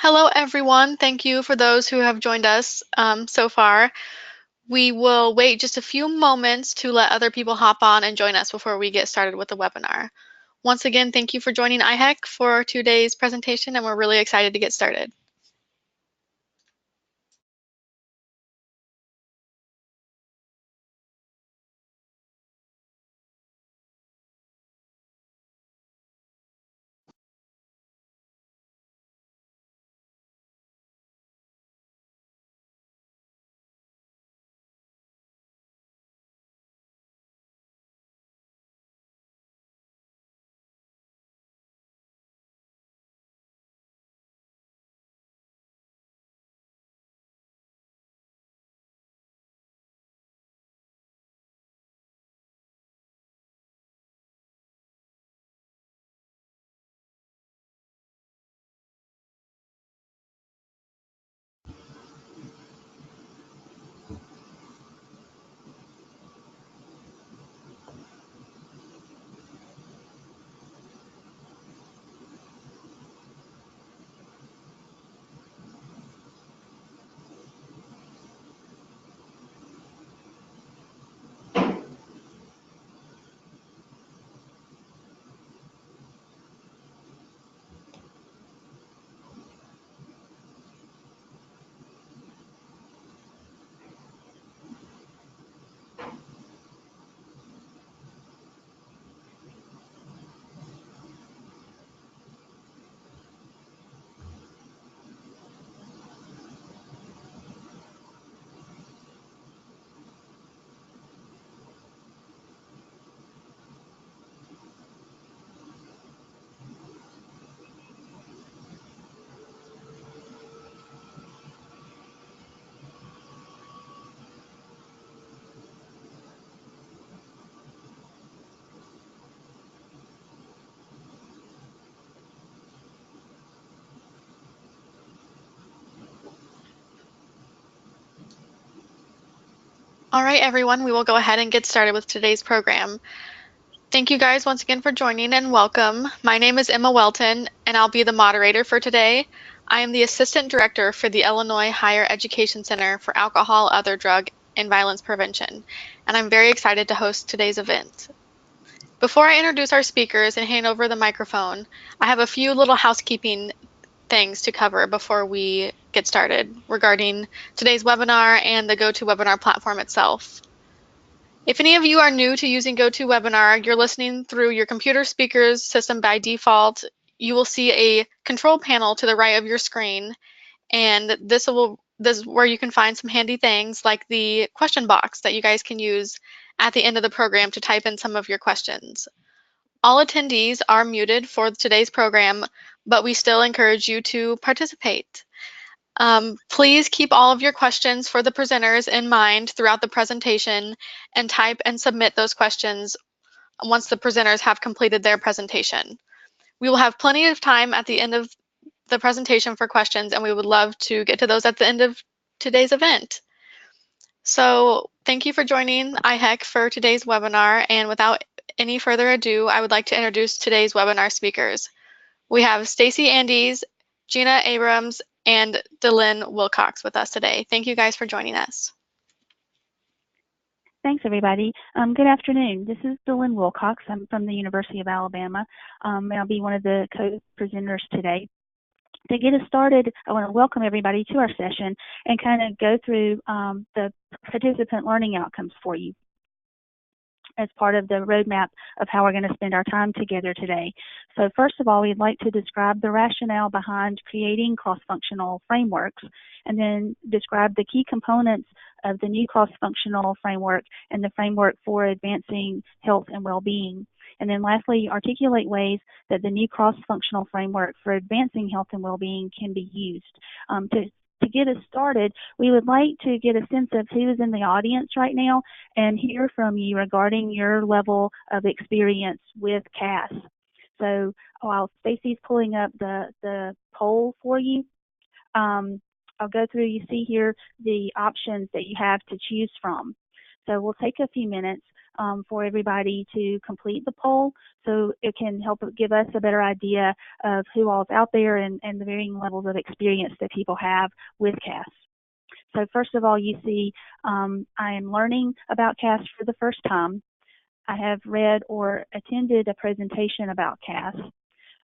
Hello, everyone. Thank you for those who have joined us so far. We will wait just a few moments to let other people hop on and join us before we get started with the webinar. Once again, thank you for joining IHEC for today's presentation, and we're really excited to get started. All right, everyone, we will go ahead and get started with today's program. Thank you guys once again for joining and welcome. My name is Emma Welton, and I'll be the moderator for today. I am the Assistant Director for the Illinois Higher Education Center for Alcohol, Other Drug, and Violence Prevention, and I'm very excited to host today's event. Before I introduce our speakers and hand over the microphone, I have a few little housekeeping things to cover before we get started regarding today's webinar and the GoToWebinar platform itself. If any of you are new to using GoToWebinar, you're listening through your computer speakers system by default. You will see a control panel to the right of your screen, and this is where you can find some handy things like the question box that you guys can use at the end of the program to type in some of your questions. All attendees are muted for today's program, but we still encourage you to participate. Please keep all of your questions for the presenters in mind throughout the presentation and type and submit those questions once the presenters have completed their presentation. We will have plenty of time at the end of the presentation for questions, and we would love to get to those at the end of today's event. So thank you for joining IHEC for today's webinar, and without any further ado, I would like to introduce today's webinar speakers. We have Stacy Andes, Gina Abrams, and Dylan Wilcox with us today. Thank you guys for joining us. Thanks, everybody. Good afternoon. This is Dylan Wilcox. I'm from the University of Alabama, and I'll be one of the co-presenters today. To get us started, I want to welcome everybody to our session and kind of go through the participant learning outcomes for you as part of the roadmap of how we're going to spend our time together today. So first of all, we'd like to describe the rationale behind creating cross-functional frameworks, and then describe the key components of the new cross-functional framework and the framework for advancing health and well-being. And then lastly, articulate ways that the new cross-functional framework for advancing health and well-being can be used. To get us started, we would like to get a sense of who is in the audience right now and hear from you regarding your level of experience with CAS. So while Stacy's pulling up the poll for you, I'll go through, you see here the options that you have to choose from. So we'll take a few minutes for everybody to complete the poll so it can help give us a better idea of who all's out there and the varying levels of experience that people have with CAS. So first of all, you see I am learning about CAS for the first time. I have read or attended a presentation about CAS.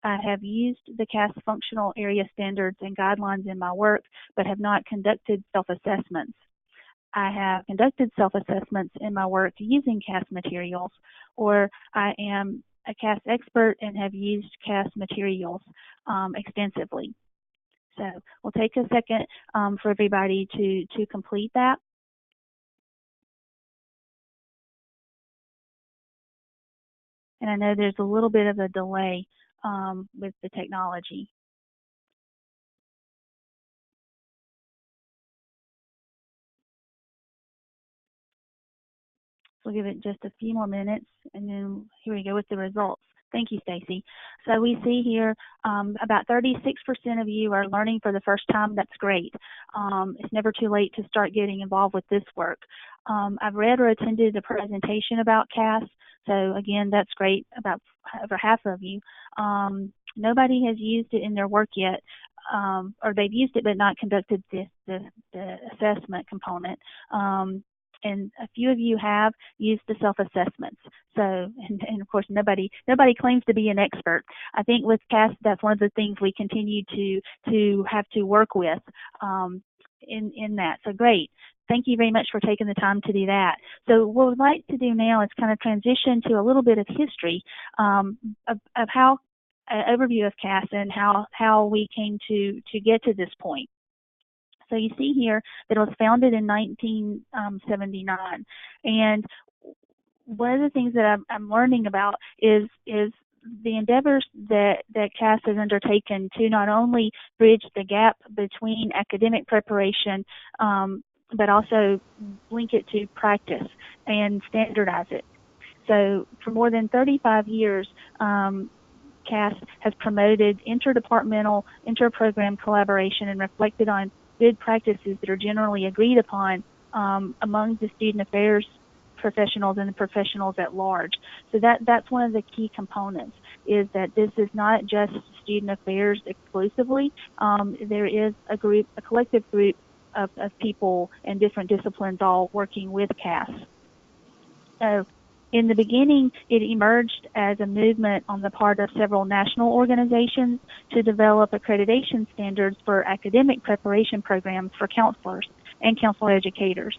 I have used the CAS functional area standards and guidelines in my work, but have not conducted self-assessments. I have conducted self-assessments in my work using CAS materials, or I am a CAS expert and have used CAS materials extensively. So we'll take a second for everybody to complete that. And I know there's a little bit of a delay with the technology. We'll give it just a few more minutes, and then here we go with the results. Thank you, Stacy. So we see here about 36% of you are learning for the first time. That's great. It's never too late to start getting involved with this work. I've read or attended a presentation about CAS. So again, that's great, about over half of you. Nobody has used it in their work yet, or they've used it but not conducted the assessment component. And a few of you have used the self-assessments. So, and of course, nobody claims to be an expert. I think with CAS, that's one of the things we continue to have to work with in that. So great. Thank you very much for taking the time to do that. So what we'd like to do now is kind of transition to a little bit of history of how, an overview of CAS and how we came to get to this point. So you see here that it was founded in 1979, and one of the things that I'm learning about is the endeavors that CAS has undertaken to not only bridge the gap between academic preparation, but also link it to practice and standardize it. So for more than 35 years, CAS has promoted interdepartmental, interprogram collaboration and reflected on good practices that are generally agreed upon among the student affairs professionals and the professionals at large. So that's one of the key components, is that this is not just student affairs exclusively. There is a collective group of people in different disciplines all working with CAS. So in the beginning, it emerged as a movement on the part of several national organizations to develop accreditation standards for academic preparation programs for counselors and counselor educators,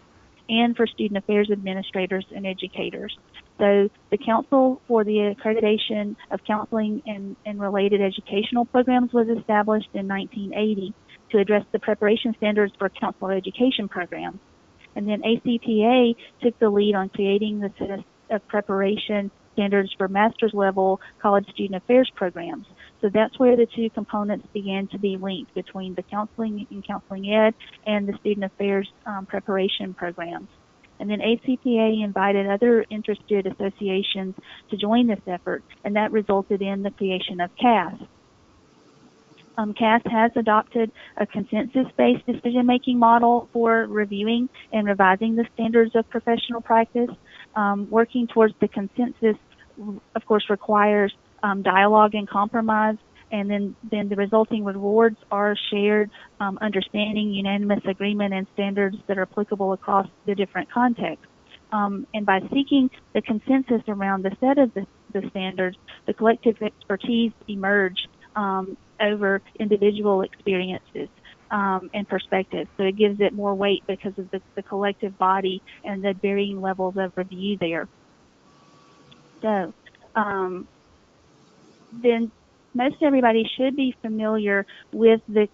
and for student affairs administrators and educators. So the Council for the Accreditation of Counseling and Related Educational Programs was established in 1980 to address the preparation standards for counselor education programs. And then ACPA took the lead on creating the set of preparation standards for master's level college student affairs programs. So that's where the two components began to be linked, between the counseling and counseling ed and the student affairs preparation programs. And then ACPA invited other interested associations to join this effort, and that resulted in the creation of CAS. CAS has adopted a consensus-based decision-making model for reviewing and revising the standards of professional practice. Working towards the consensus, of course, requires dialogue and compromise, and then the resulting rewards are shared understanding, unanimous agreement, and standards that are applicable across the different contexts. And by seeking the consensus around the set of the standards, the collective expertise emerged over individual experiences and perspectives. So it gives it more weight because of the collective body and the varying levels of review there. So then most everybody should be familiar with the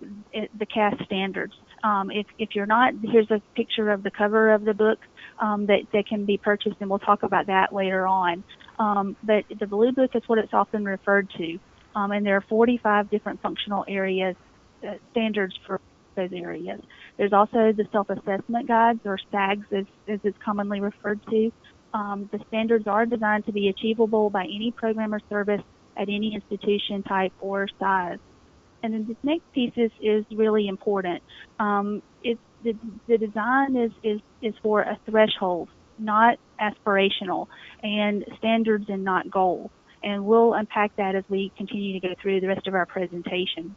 CAS standards. If you're not, here's a picture of the cover of the book that can be purchased, and we'll talk about that later on. But the Blue Book is what it's often referred to. And there are 45 different functional areas, standards for those areas. There's also the self-assessment guides, or SAGs as it's commonly referred to. The standards are designed to be achievable by any program or service at any institution type or size. And then this next piece is really important. The design is for a threshold not aspirational, and standards and not goals. And we'll unpack that as we continue to go through the rest of our presentation.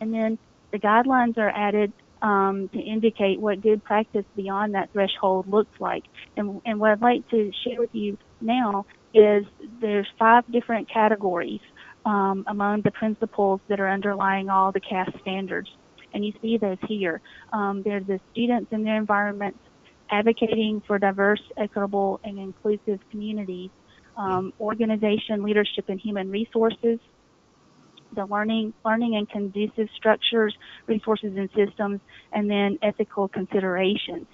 And then the guidelines are added to indicate what good practice beyond that threshold looks like. And what I'd like to share with you now is there's 5 different categories among the principles that are underlying all the CAS standards. And you see those here. There's the students and their environments, advocating for diverse, equitable, and inclusive communities, organization, leadership, and human resources, the learning and conducive structures, resources, and systems, and then ethical considerations.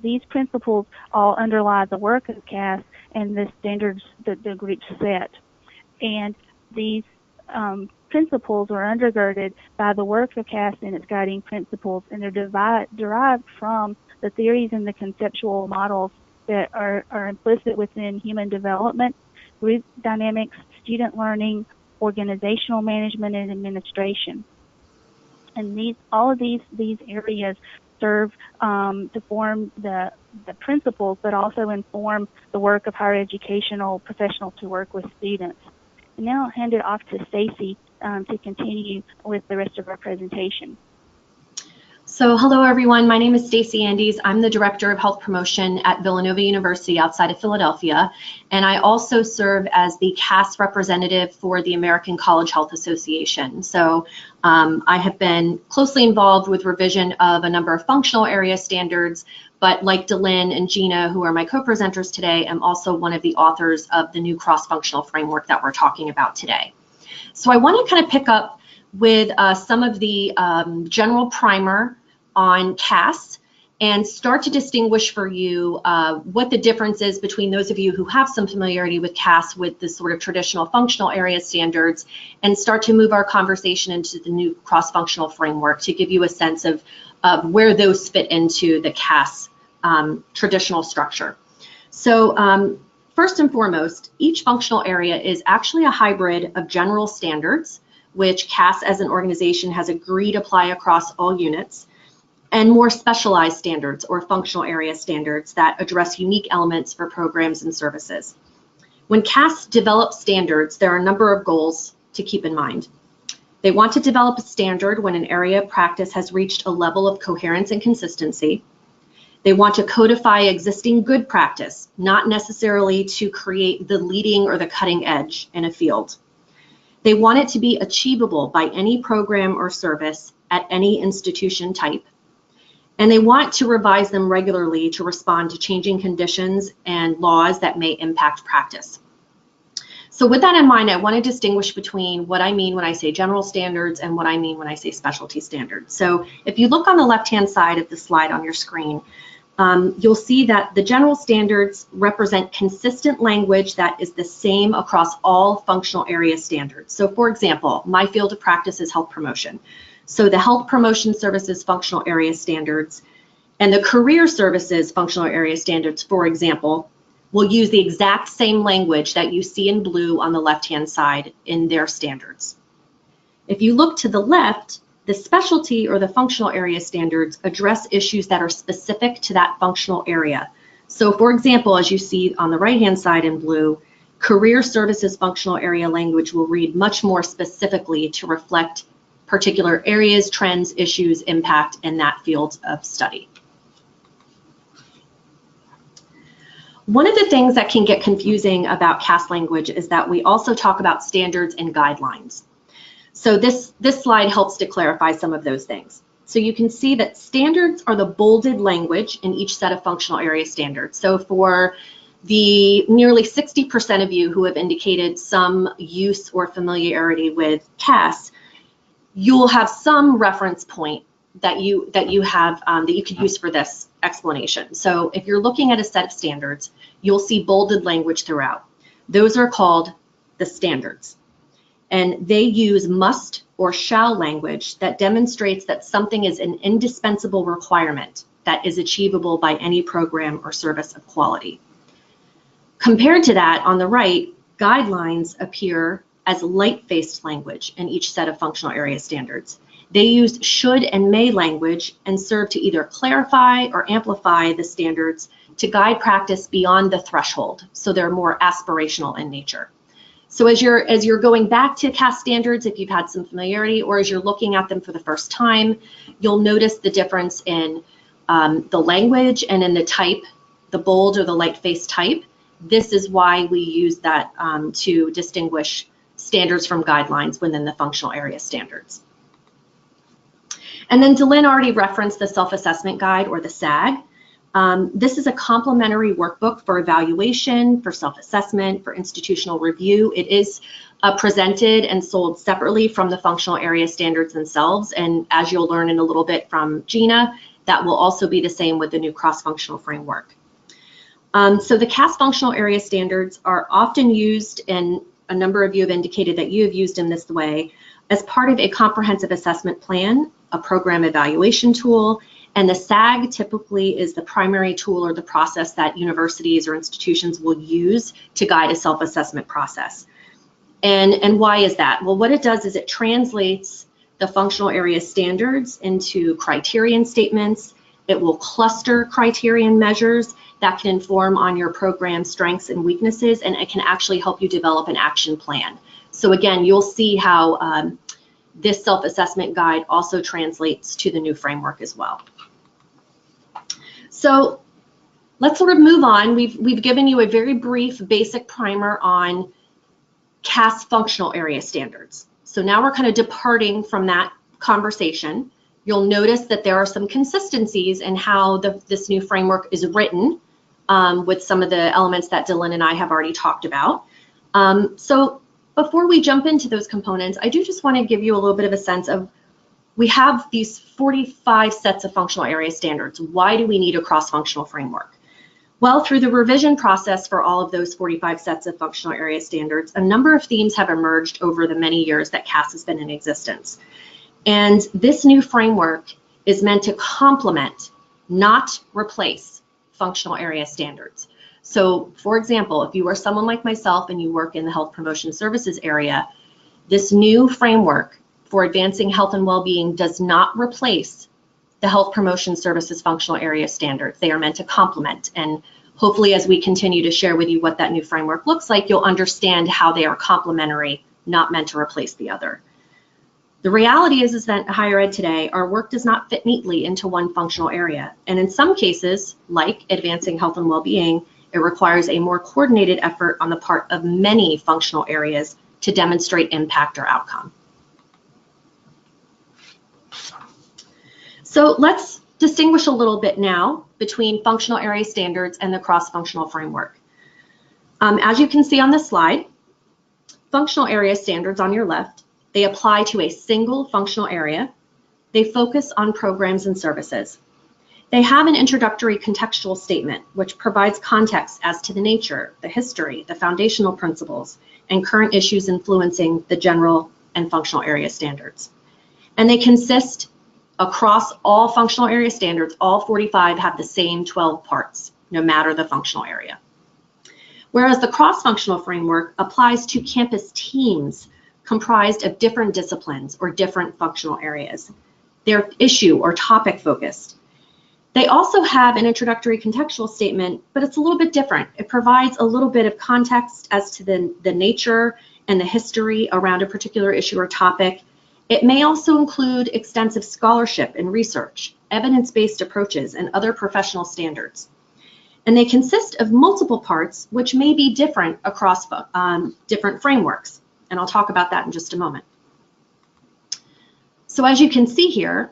These principles all underlie the work of CAS and the standards that the group set. And these principles are undergirded by the work of CAS and its guiding principles, and they're derived from the theories and the conceptual models that are implicit within human development, group dynamics, student learning, organizational management, and administration. And all of these areas serve to form the principles, but also inform the work of higher educational professionals who work with students. And now I'll hand it off to Stacy to continue with the rest of our presentation. So hello everyone, my name is Stacy Andes. I'm the Director of Health Promotion at Villanova University outside of Philadelphia, and I also serve as the CAS representative for the American College Health Association. So I have been closely involved with revision of a number of functional area standards, but like Delynn and Gina, who are my co-presenters today, I'm also one of the authors of the new cross-functional framework that we're talking about today. So I want to kind of pick up with some of the general primer on CAS and start to distinguish for you what the difference is between those of you who have some familiarity with CAS with the sort of traditional functional area standards, and start to move our conversation into the new cross-functional framework to give you a sense of where those fit into the CAS traditional structure. So first and foremost, each functional area is actually a hybrid of general standards, which CAS as an organization has agreed apply across all units, and more specialized standards or functional area standards that address unique elements for programs and services. When CAS develops standards, there are a number of goals to keep in mind. They want to develop a standard when an area of practice has reached a level of coherence and consistency. They want to codify existing good practice, not necessarily to create the leading or the cutting edge in a field. They want it to be achievable by any program or service at any institution type. And they want to revise them regularly to respond to changing conditions and laws that may impact practice. So with that in mind, I want to distinguish between what I mean when I say general standards and what I mean when I say specialty standards. So if you look on the left-hand side of the slide on your screen, you'll see that the general standards represent consistent language that is the same across all functional area standards. So for example, my field of practice is health promotion. So the health promotion services functional area standards and the career services functional area standards, for example, will use the exact same language that you see in blue on the left-hand side in their standards. If you look to the left, the specialty or the functional area standards address issues that are specific to that functional area. So for example, as you see on the right-hand side in blue, career services functional area language will read much more specifically to reflect particular areas, trends, issues, impact in that field of study. One of the things that can get confusing about CAS language is that we also talk about standards and guidelines. So this slide helps to clarify some of those things. So you can see that standards are the bolded language in each set of functional area standards. So for the nearly 60% of you who have indicated some use or familiarity with CAS, you'll have some reference point that you could use for this explanation. So if you're looking at a set of standards, you'll see bolded language throughout. Those are called the standards. And they use must or shall language that demonstrates that something is an indispensable requirement that is achievable by any program or service of quality. Compared to that, on the right, guidelines appear as light-faced language in each set of functional area standards. They use should and may language and serve to either clarify or amplify the standards to guide practice beyond the threshold, so they're more aspirational in nature. So as you're going back to CAS standards, if you've had some familiarity, or as you're looking at them for the first time, you'll notice the difference in the language and in the type, the bold or the light face type. This is why we use that to distinguish standards from guidelines within the functional area standards. And then Delynn already referenced the self-assessment guide, or the SAG. This is a complementary workbook for evaluation, for self-assessment, for institutional review. It is presented and sold separately from the functional area standards themselves. And as you'll learn in a little bit from Gina, that will also be the same with the new cross-functional framework. So the CAS functional area standards are often used, and a number of you have indicated that you have used in this way, as part of a comprehensive assessment plan, a program evaluation tool, and the SAG typically is the primary tool or the process that universities or institutions will use to guide a self-assessment process. And why is that? Well, what it does is it translates the functional area standards into criterion statements. It will cluster criterion measures that can inform on your program strengths and weaknesses, and it can actually help you develop an action plan. So again, you'll see how this self-assessment guide also translates to the new framework as well. So let's sort of move on. We've given you a very brief basic primer on CAS functional area standards. So now we're kind of departing from that conversation. You'll notice that there are some consistencies in how this new framework is written with some of the elements that Delynn and I have already talked about. So before we jump into those components, I do just want to give you a little bit of a sense of, we have these 45 sets of functional area standards. Why do we need a cross-functional framework? Well, through the revision process for all of those 45 sets of functional area standards, a number of themes have emerged over the many years that CAS has been in existence. And this new framework is meant to complement, not replace, functional area standards. So, for example, if you are someone like myself and you work in the health promotion services area, this new framework for advancing health and well-being does not replace the health promotion services functional area standards. They are meant to complement, and hopefully as we continue to share with you what that new framework looks like, you'll understand how they are complementary, not meant to replace the other. The reality is that in higher ed today, our work does not fit neatly into one functional area. And in some cases, like advancing health and well-being, it requires a more coordinated effort on the part of many functional areas to demonstrate impact or outcome. So let's distinguish a little bit now between functional area standards and the cross-functional framework. As you can see on this slide, functional area standards on your left, they apply to a single functional area. They focus on programs and services. They have an introductory contextual statement, which provides context as to the nature, the history, the foundational principles, and current issues influencing the general and functional area standards. And they consist across all functional area standards. All 45 have the same 12 parts, no matter the functional area. Whereas the cross-functional framework applies to campus teams comprised of different disciplines or different functional areas. They're issue or topic focused. They also have an introductory contextual statement, but it's a little bit different. It provides a little bit of context as to the nature and the history around a particular issue or topic. It may also include extensive scholarship and research, evidence-based approaches, and other professional standards. And they consist of multiple parts, which may be different across different frameworks. And I'll talk about that in just a moment. So as you can see here,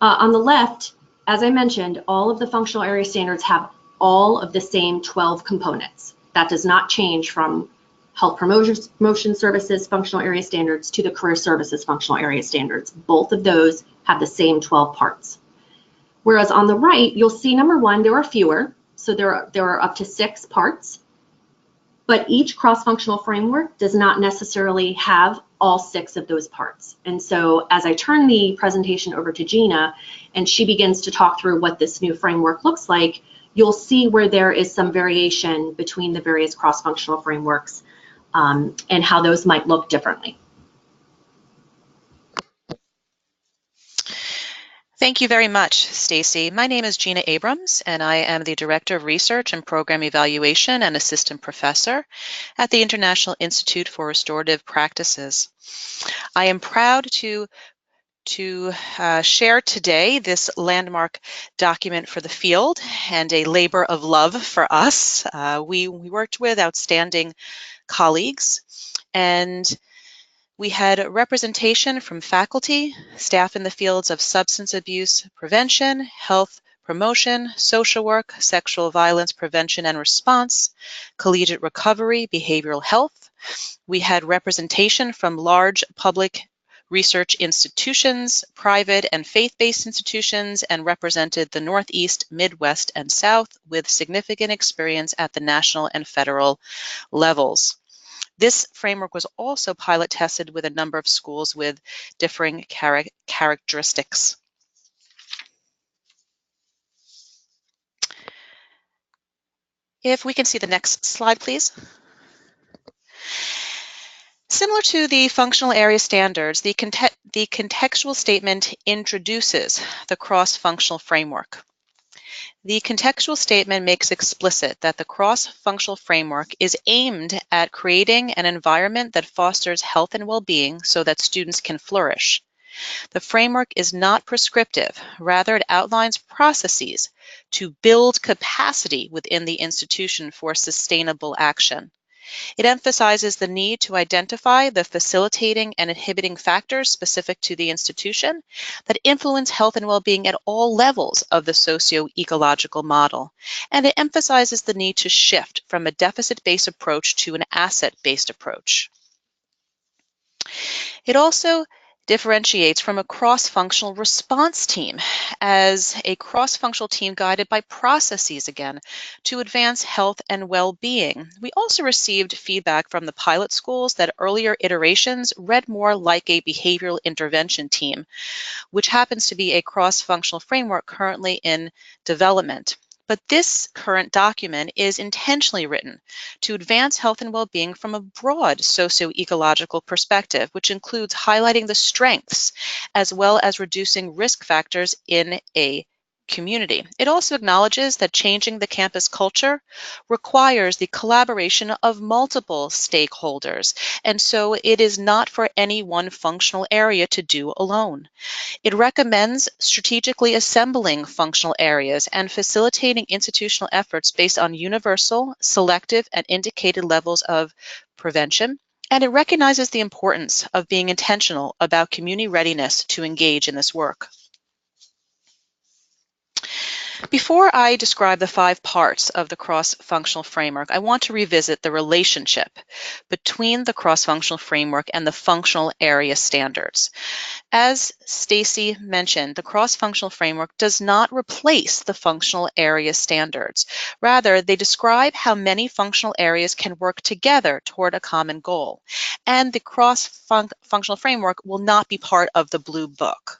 on the left, as I mentioned, all of the functional area standards have all of the same 12 components. That does not change from health promotion services functional area standards to the career services functional area standards. Both of those have the same 12 parts. Whereas on the right, you'll see number one, there are fewer. So there are up to 6 parts, but each cross-functional framework does not necessarily have all 6 of those parts. And so as I turn the presentation over to Gina and she begins to talk through what this new framework looks like, you'll see where there is some variation between the various cross-functional frameworks and how those might look differently. Thank you very much, Stacy. My name is Gina Abrams, and I am the Director of Research and Program Evaluation and Assistant Professor at the International Institute for Restorative Practices. I am proud to share today this landmark document for the field and a labor of love for us. We worked with outstanding colleagues, and we had representation from faculty, staff in the fields of substance abuse prevention, health promotion, social work, sexual violence prevention and response, collegiate recovery, behavioral health. We had representation from large public research institutions, private and faith-based institutions, and represented the Northeast, Midwest, and South with significant experience at the national and federal levels. This framework was also pilot tested with a number of schools with differing characteristics. If we can see the next slide, please. Similar to the functional area standards, the contextual statement introduces the cross-functional framework. The contextual statement makes explicit that the cross-functional framework is aimed at creating an environment that fosters health and well-being so that students can flourish. The framework is not prescriptive. Rather, it outlines processes to build capacity within the institution for sustainable action. It emphasizes the need to identify the facilitating and inhibiting factors specific to the institution that influence health and well-being at all levels of the socio-ecological model. And it emphasizes the need to shift from a deficit-based approach to an asset-based approach. It also differentiates from a cross-functional response team as a cross-functional team guided by processes, again, to advance health and well-being. We also received feedback from the pilot schools that earlier iterations read more like a behavioral intervention team, which happens to be a cross-functional framework currently in development. But this current document is intentionally written to advance health and well-being from a broad socio-ecological perspective, which includes highlighting the strengths as well as reducing risk factors in a community. It also acknowledges that changing the campus culture requires the collaboration of multiple stakeholders, and so it is not for any one functional area to do alone. It recommends strategically assembling functional areas and facilitating institutional efforts based on universal, selective, and indicated levels of prevention. And it recognizes the importance of being intentional about community readiness to engage in this work. Before I describe the 5 parts of the cross-functional framework, I want to revisit the relationship between the cross-functional framework and the functional area standards. As Stacy mentioned, the cross-functional framework does not replace the functional area standards. Rather, they describe how many functional areas can work together toward a common goal. And the cross-functional framework will not be part of the Blue Book.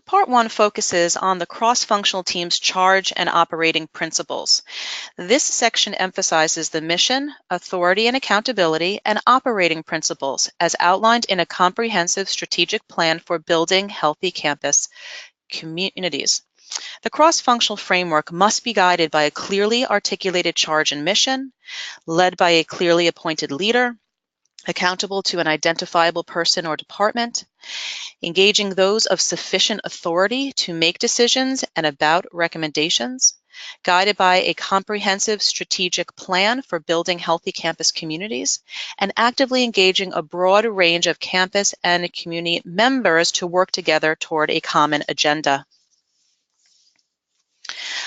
Part 1 focuses on the cross-functional team's charge and operating principles. This section emphasizes the mission, authority and accountability, and operating principles as outlined in a comprehensive strategic plan for building healthy campus communities. The cross-functional framework must be guided by a clearly articulated charge and mission, led by a clearly appointed leader, accountable to an identifiable person or department, engaging those of sufficient authority to make decisions and about recommendations, guided by a comprehensive strategic plan for building healthy campus communities, and actively engaging a broad range of campus and community members to work together toward a common agenda.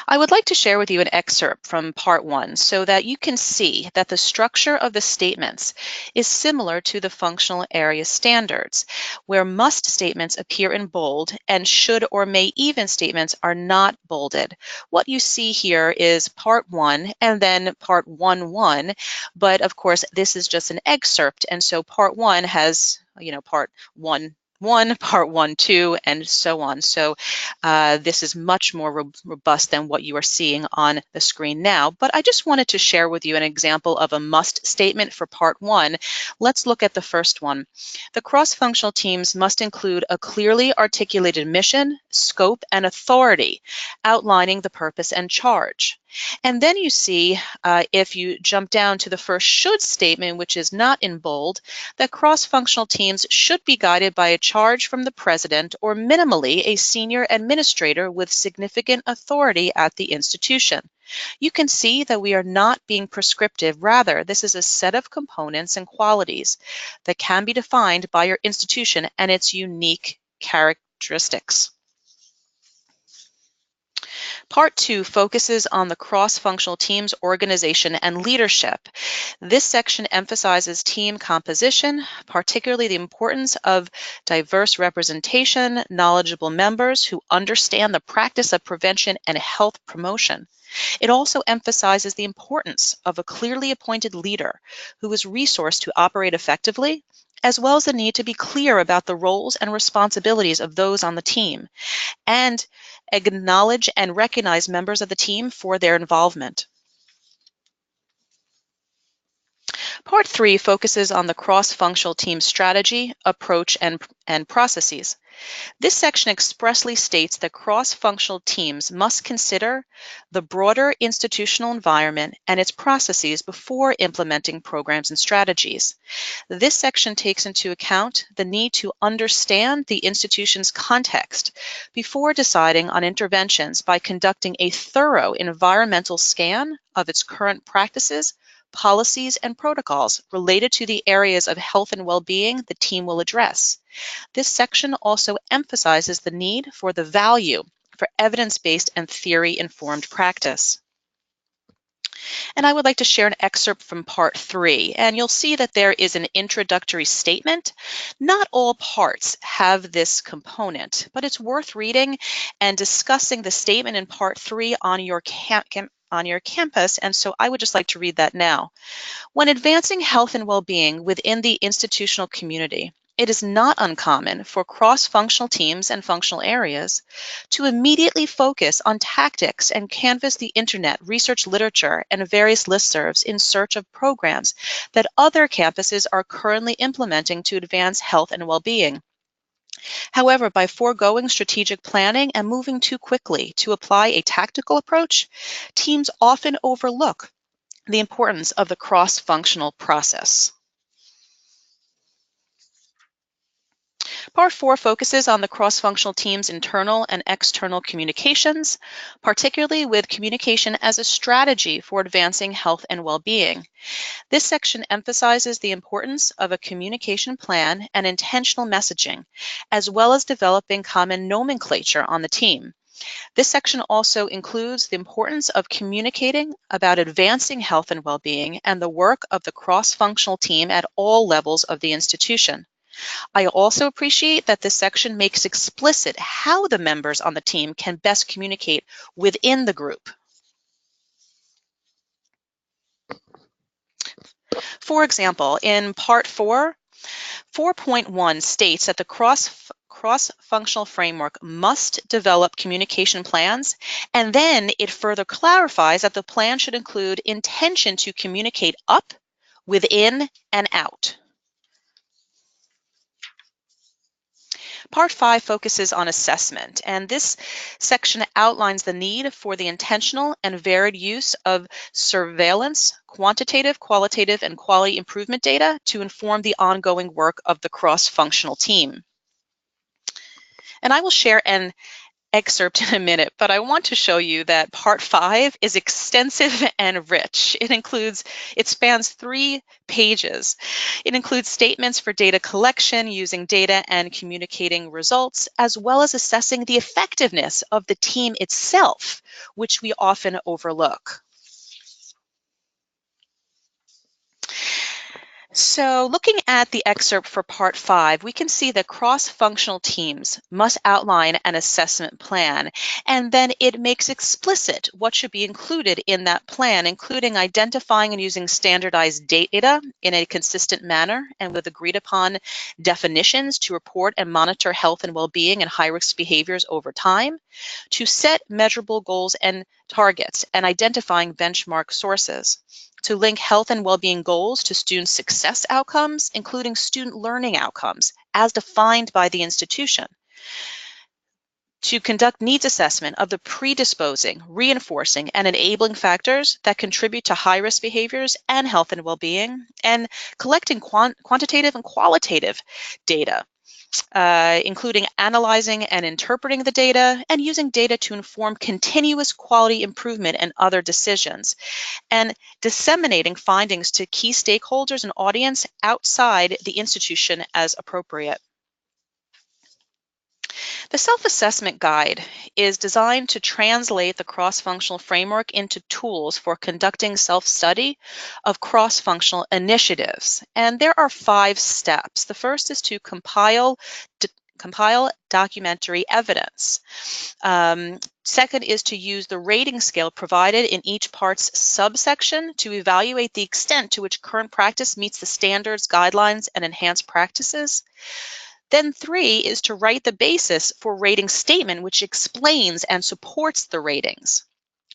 I would like to share with you an excerpt from Part 1 so that you can see that the structure of the statements is similar to the functional area standards, where must statements appear in bold and should or may even statements are not bolded. What you see here is Part 1 and then Part 1.1, but of course this is just an excerpt, and so Part 1 has, Part 1 1, Part 1, 2, and so on. So this is much more robust than what you are seeing on the screen now. But I just wanted to share with you an example of a must statement for Part 1. Let's look at the first one. The cross-functional teams must include a clearly articulated mission, scope, and authority, outlining the purpose and charge. And then you see, if you jump down to the first should statement, which is not in bold, that cross-functional teams should be guided by a charge from the president or minimally a senior administrator with significant authority at the institution. You can see that we are not being prescriptive. Rather, this is a set of components and qualities that can be defined by your institution and its unique characteristics. Part 2 focuses on the cross-functional team's organization and leadership. This section emphasizes team composition, particularly the importance of diverse representation, knowledgeable members who understand the practice of prevention and health promotion. It also emphasizes the importance of a clearly appointed leader who is resourced to operate effectively, as well as the need to be clear about the roles and responsibilities of those on the team, and acknowledge and recognize members of the team for their involvement. Part 3 focuses on the cross-functional team strategy, approach, and processes. This section expressly states that cross-functional teams must consider the broader institutional environment and its processes before implementing programs and strategies. This section takes into account the need to understand the institution's context before deciding on interventions by conducting a thorough environmental scan of its current practices, policies, and protocols related to the areas of health and well-being the team will address. This section also emphasizes the need for the value for evidence-based and theory-informed practice. And I would like to share an excerpt from Part 3, and you'll see that there is an introductory statement. Not all parts have this component, but it's worth reading and discussing the statement in Part 3 on your campus, and so I would just like to read that now. When advancing health and well-being within the institutional community, it is not uncommon for cross-functional teams and functional areas to immediately focus on tactics and canvass the internet, research literature, and various listservs in search of programs that other campuses are currently implementing to advance health and well-being. However, by foregoing strategic planning and moving too quickly to apply a tactical approach, teams often overlook the importance of the cross-functional process. Part 4 focuses on the cross-functional team's internal and external communications, particularly with communication as a strategy for advancing health and well-being. This section emphasizes the importance of a communication plan and intentional messaging, as well as developing common nomenclature on the team. This section also includes the importance of communicating about advancing health and well-being and the work of the cross-functional team at all levels of the institution. I also appreciate that this section makes explicit how the members on the team can best communicate within the group. For example, in Part 4, 4.1 states that the cross-functional framework must develop communication plans, and then it further clarifies that the plan should include intention to communicate up, within, and out. Part 5 focuses on assessment, and this section outlines the need for the intentional and varied use of surveillance, quantitative, qualitative, and quality improvement data to inform the ongoing work of the cross-functional team. And I will share an excerpt in a minute, but I want to show you that Part 5 is extensive and rich. It spans 3 pages. It includes statements for data collection, using data and communicating results, as well as assessing the effectiveness of the team itself, which we often overlook. So looking at the excerpt for Part 5, we can see that cross-functional teams must outline an assessment plan, and then it makes explicit what should be included in that plan, including identifying and using standardized data in a consistent manner and with agreed-upon definitions to report and monitor health and well-being and high-risk behaviors over time, to set measurable goals and targets, and identifying benchmark sources, to link health and well-being goals to student success outcomes, including student learning outcomes, as defined by the institution, to conduct needs assessment of the predisposing, reinforcing, and enabling factors that contribute to high-risk behaviors and health and well-being, and collecting quantitative and qualitative data, including analyzing and interpreting the data and using data to inform continuous quality improvement and other decisions, and disseminating findings to key stakeholders and audience outside the institution as appropriate. The self-assessment guide is designed to translate the cross-functional framework into tools for conducting self-study of cross-functional initiatives. And there are 5 steps. The first is to compile documentary evidence. Second is to use the rating scale provided in each part's subsection to evaluate the extent to which current practice meets the standards, guidelines, and enhanced practices. Then 3 is to write the basis for rating statement, which explains and supports the ratings.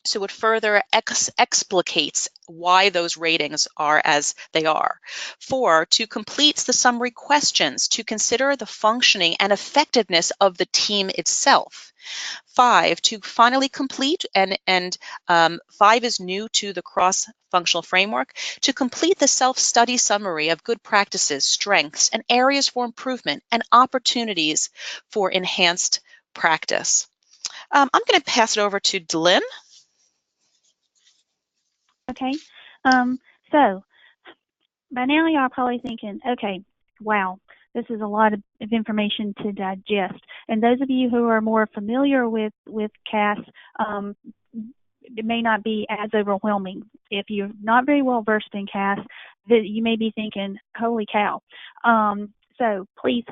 So it further explicates why those ratings are as they are. 4, to complete the summary questions to consider the functioning and effectiveness of the team itself. 5, to finally complete, and 5 is new to the cross-functional framework, to complete the self-study summary of good practices, strengths, and areas for improvement, and opportunities for enhanced practice. I'm going to pass it over to Delyn. Okay, so by now y'all probably thinking, okay, wow, this is a lot of information to digest. And those of you who are more familiar with CAS, it may not be as overwhelming. If you're not very well versed in CAS, that you may be thinking, holy cow. So please,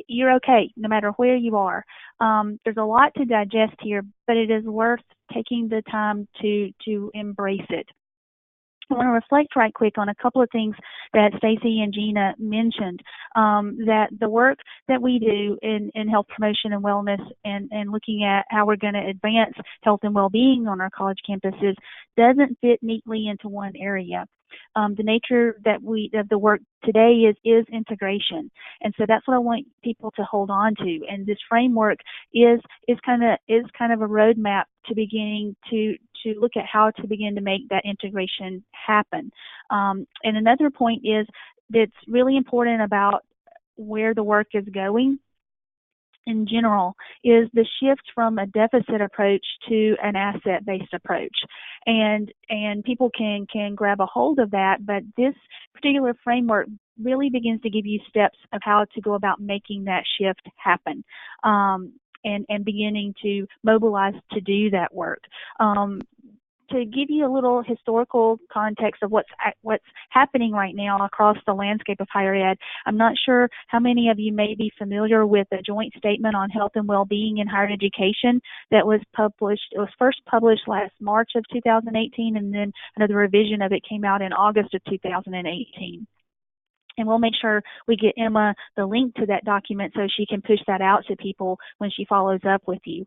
you're okay, no matter where you are. There's a lot to digest here, but it is worth taking the time to embrace it. I want to reflect right quick on a couple of things that Stacy and Gina mentioned, that the work that we do in health promotion and wellness and looking at how we're going to advance health and well-being on our college campuses doesn't fit neatly into one area. The nature of the work today is integration, and so that's what I want people to hold on to. And this framework is kind of a roadmap to beginning to look at how to begin to make that integration happen. And another point is that's really important about where the work is going in general is the shift from a deficit approach to an asset-based approach, and people can grab a hold of that, but this particular framework really begins to give you steps of how to go about making that shift happen, and beginning to mobilize to do that work. To give you a little historical context of what's happening right now across the landscape of higher ed, I'm not sure how many of you may be familiar with a joint statement on health and well-being in higher education that was published. It was first published last March of 2018, and then another revision of it came out in August of 2018. And we'll make sure we get Emma the link to that document so she can push that out to people when she follows up with you.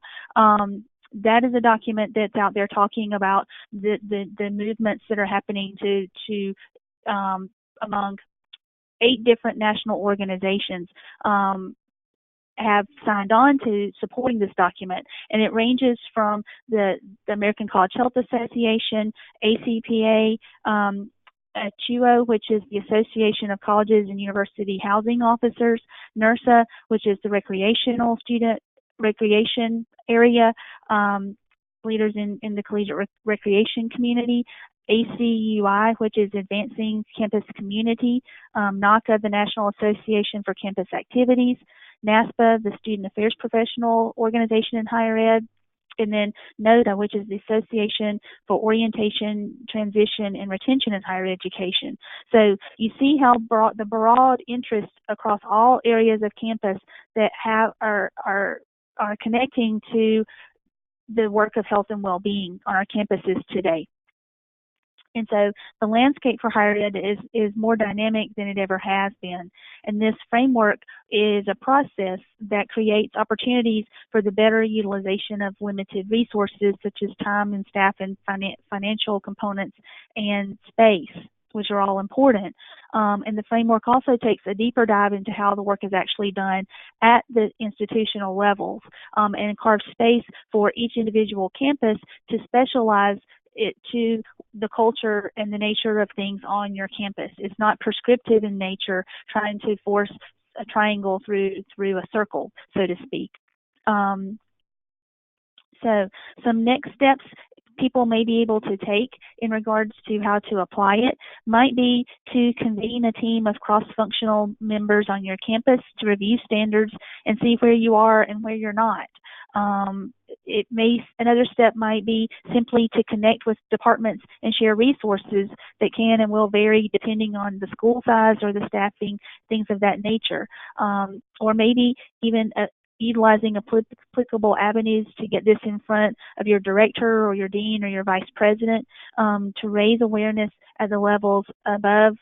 That is a document that's out there talking about the movements that are happening to among 8 different national organizations have signed on to supporting this document, and it ranges from the American College Health Association, ACPA, CHUO, which is the Association of Colleges and University Housing Officers, NERSA, which is the recreation area, leaders in the collegiate recreation community, ACUI, which is Advancing Campus Community, NACA, the National Association for Campus Activities, NASPA, the Student Affairs Professional Organization in Higher Ed, And then NOTA, which is the Association for Orientation, Transition, and Retention in Higher Education. So you see how the broad interest across all areas of campus that are connecting to the work of health and well-being on our campuses today. And so the landscape for higher ed is more dynamic than it ever has been. And this framework is a process that creates opportunities for the better utilization of limited resources such as time and staff and financial components and space, which are all important. And the framework also takes a deeper dive into how the work is actually done at the institutional levels, and carves space for each individual campus to specialize it to the culture and the nature of things on your campus. It's not prescriptive in nature, trying to force a triangle through a circle, so to speak. So some next steps people may be able to take in regards to how to apply it might be to convene a team of cross-functional members on your campus to review standards and see where you are and where you're not. Another step might be simply to connect with departments and share resources that can and will vary depending on the school size or the staffing, things of that nature. Or maybe even utilizing applicable avenues to get this in front of your director or your dean or your vice president, to raise awareness at the levels above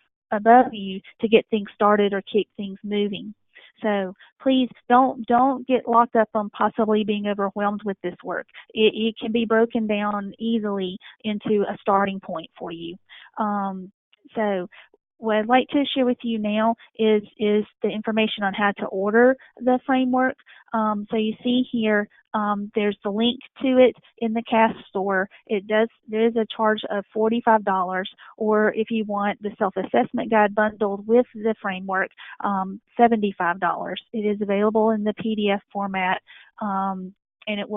you to get things started or kick things moving. So please don't get locked up on possibly being overwhelmed with this work. It can be broken down easily into a starting point for you. So what I'd like to share with you now is the information on how to order the framework. So you see here, there's the link to it in the CAS store. There is a charge of $45, or if you want the self-assessment guide bundled with the framework, $75. It is available in the PDF format. And it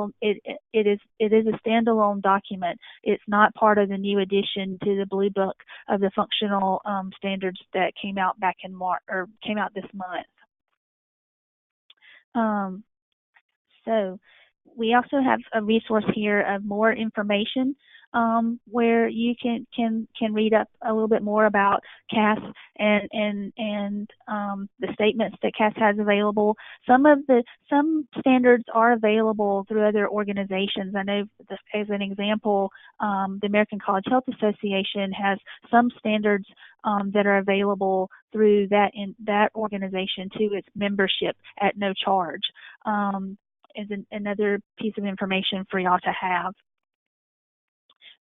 is a standalone document. It's not part of the new addition to the Blue Book of the functional standards that came out back in March, or came out this month. So we also have a resource here of more information, where you can read up a little bit more about CAS and the statements that CAS has available. Some standards are available through other organizations. I know, as an example, the American College Health Association has some standards that are available through that organization to its membership at no charge. Is another piece of information for y'all to have.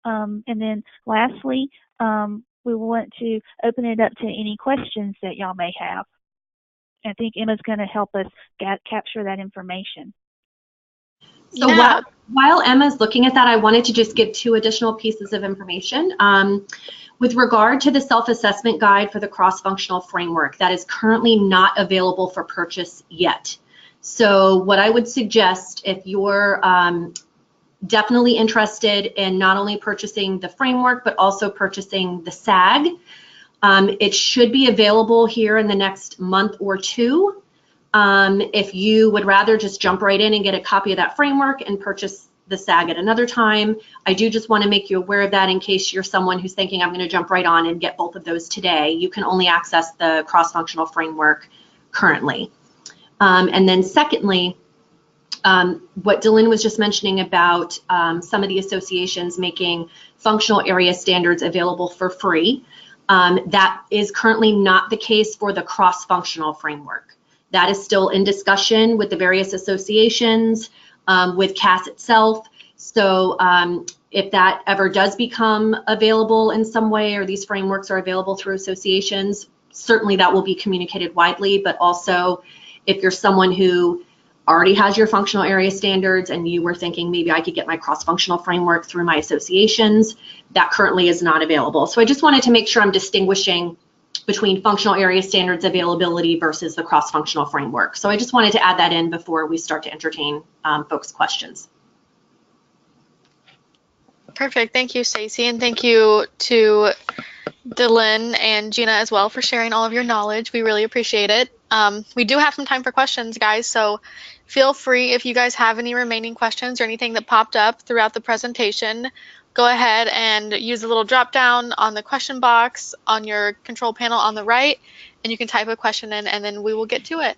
And then lastly, we want to open it up to any questions that y'all may have. I think Emma's going to help us capture that information. So yeah. while Emma's looking at that, I wanted to just give two additional pieces of information. With regard to the self-assessment guide for the cross-functional framework, that is currently not available for purchase yet. So what I would suggest, if you're definitely interested in not only purchasing the framework, but also purchasing the SAG, it should be available here in the next month or two. If you would rather just jump right in and get a copy of that framework and purchase the SAG at another time, I do just want to make you aware of that in case you're someone who's thinking, I'm going to jump right on and get both of those today. You can only access the cross-functional framework currently. And then secondly, what Dylan was just mentioning about some of the associations making functional area standards available for free, that is currently not the case for the cross-functional framework. That is still in discussion with the various associations, with CAS itself. So if that ever does become available in some way, or these frameworks are available through associations, certainly that will be communicated widely. But also, if you're someone who already has your functional area standards and you were thinking maybe I could get my cross-functional framework through my associations, that currently is not available. So I just wanted to make sure I'm distinguishing between functional area standards availability versus the cross-functional framework. So I just wanted to add that in before we start to entertain folks' questions. Perfect. Thank you, Stacey, and thank you to Dylan and Gina as well for sharing all of your knowledge. We really appreciate it. We do have some time for questions, guys, so feel free if you guys have any remaining questions or anything that popped up throughout the presentation, go ahead and use the little drop down on the question box on your control panel on the right, and you can type a question in and then we will get to it.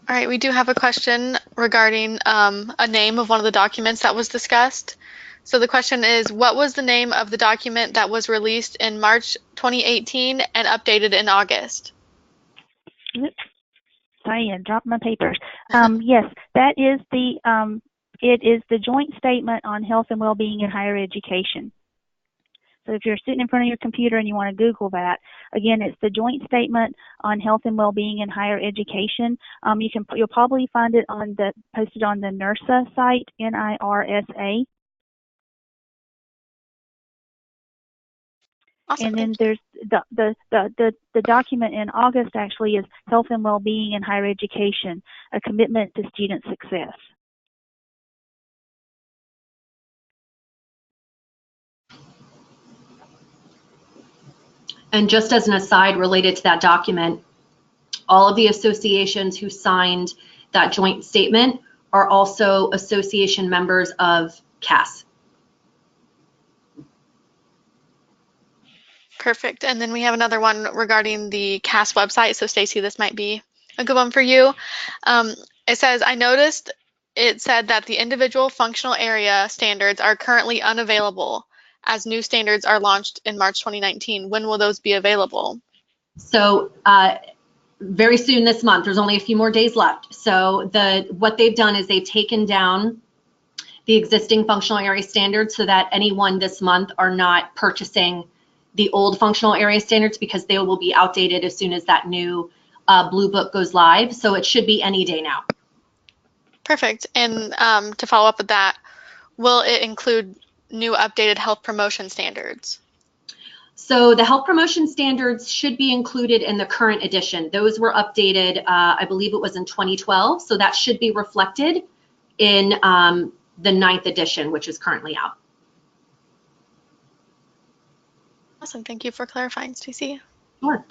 All right, we do have a question regarding a name of one of the documents that was discussed. So the question is, what was the name of the document that was released in March 2018 and updated in August? Sorry, I dropped my papers. Yes, that is it is the Joint Statement on Health and Wellbeing in Higher Education. So if you're sitting in front of your computer and you want to Google that, again, it's the Joint Statement on Health and Wellbeing in Higher Education. You'll probably find it posted on the NIRSA site, NIRSA. Awesome. And then there's the document in August actually is Health and Wellbeing in Higher Education, a commitment to student success. And just as an aside related to that document, all of the associations who signed that joint statement are also association members of CAS. Perfect. And then we have another one regarding the CAS website. So Stacy, this might be a good one for you. It says, I noticed it said that the individual functional area standards are currently unavailable as new standards are launched in March 2019. When will those be available? So very soon this month. There's only a few more days left. So what they've done is they've taken down the existing functional area standards so that anyone this month are not purchasing the old functional area standards because they will be outdated as soon as that new Blue Book goes live. So it should be any day now. Perfect. And to follow up with that, will it include new updated health promotion standards? So the health promotion standards should be included in the current edition. Those were updated, I believe it was in 2012. So that should be reflected in the 9th edition, which is currently out. Awesome. Thank you for clarifying, Stacey. Sure.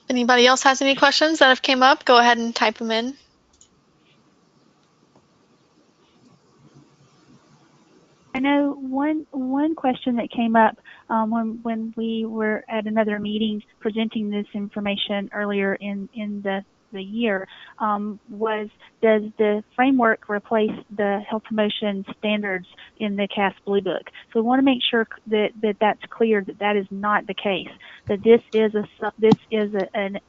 Anybody else has any questions that have came up? Go ahead and type them in. I know one question that came up when we were at another meeting presenting this information earlier in the year was, does the framework replace the health promotion standards in the CAS Blue Book? So we want to make sure that that's clear, that is not the case, that this is an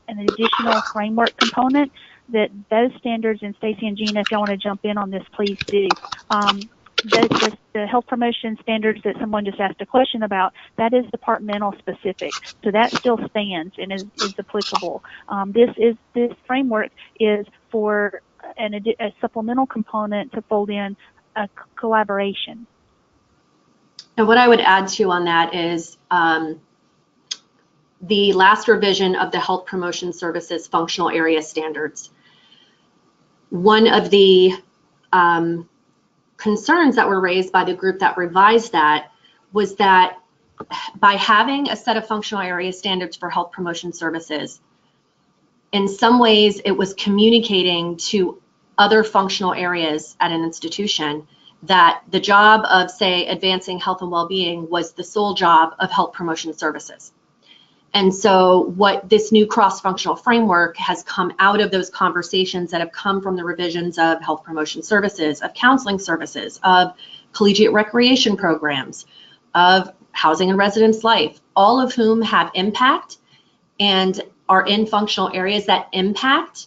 additional framework component, that those standards, and Stacy and Gina, if y'all want to jump in on this, please do. The health promotion standards that someone just asked a question about, that is departmental specific. So that still stands and is applicable. This framework is for a supplemental component to fold in a collaboration. And what I would add to on that is the last revision of the health promotion services functional area standards. One of the concerns that were raised by the group that revised that was that by having a set of functional area standards for health promotion services, in some ways it was communicating to other functional areas at an institution that the job of, say, advancing health and well-being was the sole job of health promotion services. And so what this new cross-functional framework has come out of those conversations that have come from the revisions of health promotion services, of counseling services, of collegiate recreation programs, of housing and residence life, all of whom have impact and are in functional areas that impact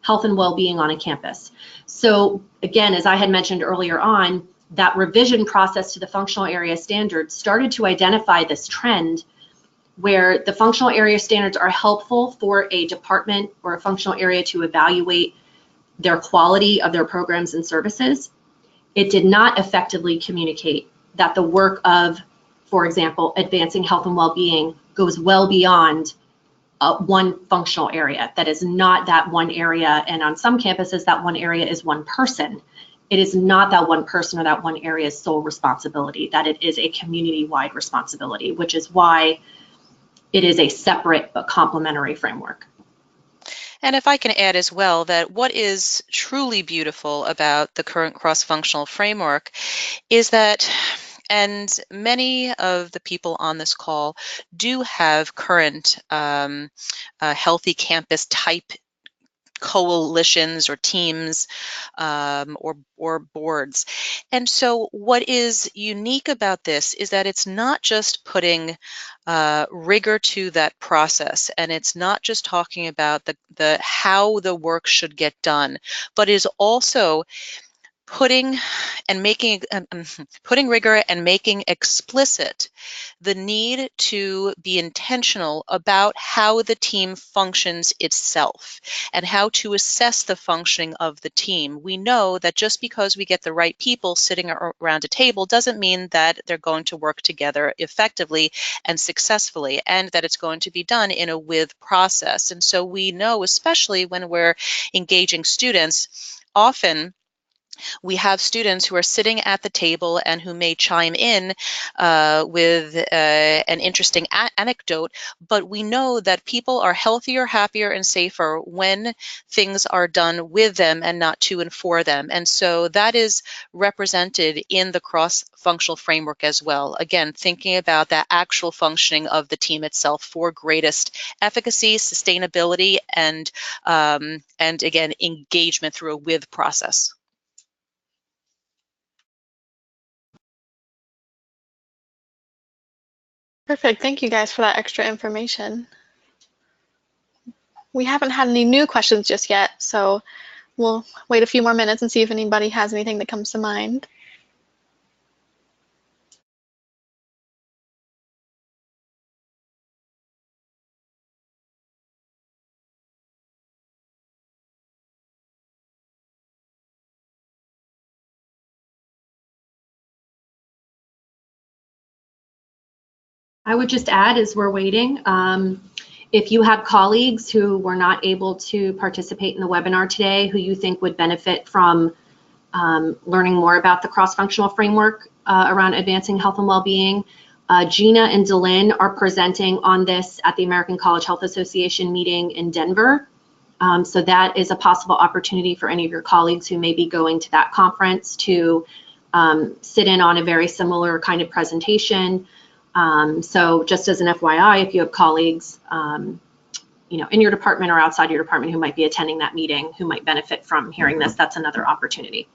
health and well-being on a campus. So again, as I had mentioned earlier on, that revision process to the functional area standards started to identify this trend where the functional area standards are helpful for a department or a functional area to evaluate their quality of their programs and services. It did not effectively communicate that the work of, for example, advancing health and well-being goes well beyond one functional area. That is not that one area, and on some campuses that one area is one person. It is not that one person or that one area's sole responsibility, that it is a community-wide responsibility, which is why it is a separate but complementary framework. And if I can add as well, that what is truly beautiful about the current cross-functional framework is that, and many of the people on this call do have current healthy campus type coalitions or teams or boards. And so what is unique about this is that it's not just putting rigor to that process, and it's not just talking about the how the work should get done, but is also putting and making putting rigor and making explicit the need to be intentional about how the team functions itself and how to assess the functioning of the team. We know that just because we get the right people sitting around a table doesn't mean that they're going to work together effectively and successfully, and that it's going to be done in a with process. And so we know, especially when we're engaging students, often we have students who are sitting at the table and who may chime in with an interesting anecdote, but we know that people are healthier, happier, and safer when things are done with them and not to and for them. And so that is represented in the cross-functional framework as well. Again, thinking about that actual functioning of the team itself for greatest efficacy, sustainability, and again, engagement through a with process. Perfect. Thank you guys for that extra information. We haven't had any new questions just yet, so we'll wait a few more minutes and see if anybody has anything that comes to mind. I would just add, as we're waiting, if you have colleagues who were not able to participate in the webinar today, who you think would benefit from learning more about the cross-functional framework around advancing health and well-being, Gina and Dylan are presenting on this at the American College Health Association meeting in Denver. So that is a possible opportunity for any of your colleagues who may be going to that conference to sit in on a very similar kind of presentation. So just as an FYI, if you have colleagues, in your department or outside your department who might be attending that meeting, who might benefit from hearing this, that's another opportunity.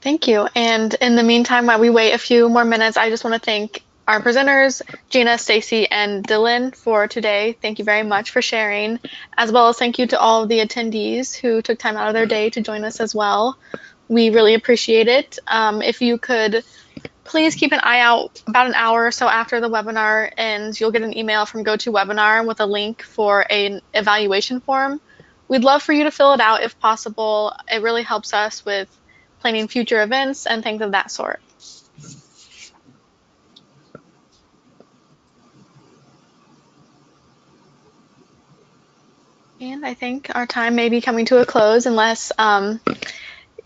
Thank you. And in the meantime, while we wait a few more minutes, I just want to thank our presenters, Gina, Stacy, and Dylan for today. Thank you very much for sharing, as well as thank you to all of the attendees who took time out of their day to join us as well. We really appreciate it. If you could please keep an eye out about an hour or so after the webinar, and you'll get an email from GoToWebinar with a link for an evaluation form. We'd love for you to fill it out if possible. It really helps us with planning future events and things of that sort. And I think our time may be coming to a close unless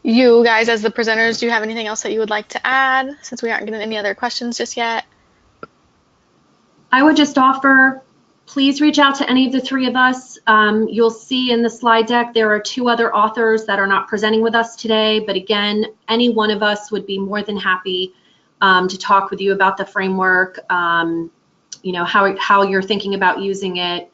you guys as the presenters, do you have anything else that you would like to add since we aren't getting any other questions just yet? I would just offer, please reach out to any of the three of us. You'll see in the slide deck there are two other authors that are not presenting with us today, but again, any one of us would be more than happy to talk with you about the framework, how you're thinking about using it.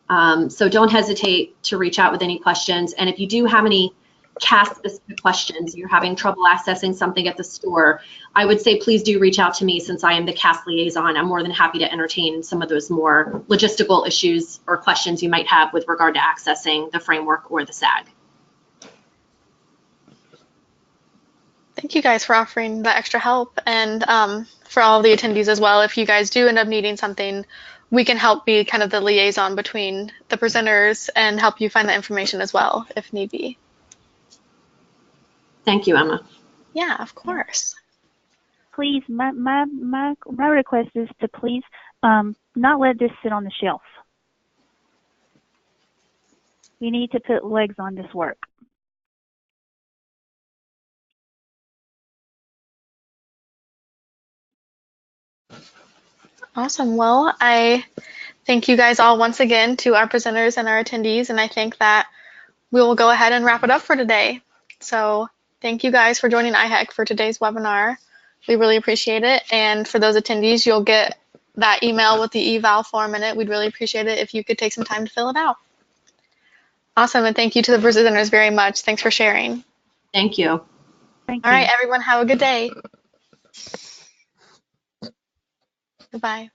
So don't hesitate to reach out with any questions. And if you do have any CAS specific questions, you're having trouble accessing something at the store, I would say please do reach out to me, since I am the CAS liaison. I'm more than happy to entertain some of those more logistical issues or questions you might have with regard to accessing the framework or the SAG. Thank you guys for offering the extra help and for all of the attendees as well. If you guys do end up needing something, we can help be kind of the liaison between the presenters and help you find the information as well if need be. Thank you, Emma. Yeah, of course. Please, my request is to please not let this sit on the shelf. We need to put legs on this work. Awesome. Well, I thank you guys all once again to our presenters and our attendees, and I think that we will go ahead and wrap it up for today. So thank you guys for joining IHEC for today's webinar. We really appreciate it. And for those attendees, you'll get that email with the eval form in it. We'd really appreciate it if you could take some time to fill it out. Awesome. And thank you to the presenters very much. Thanks for sharing. Thank you. Thank All you. right, everyone, have a good day. Goodbye.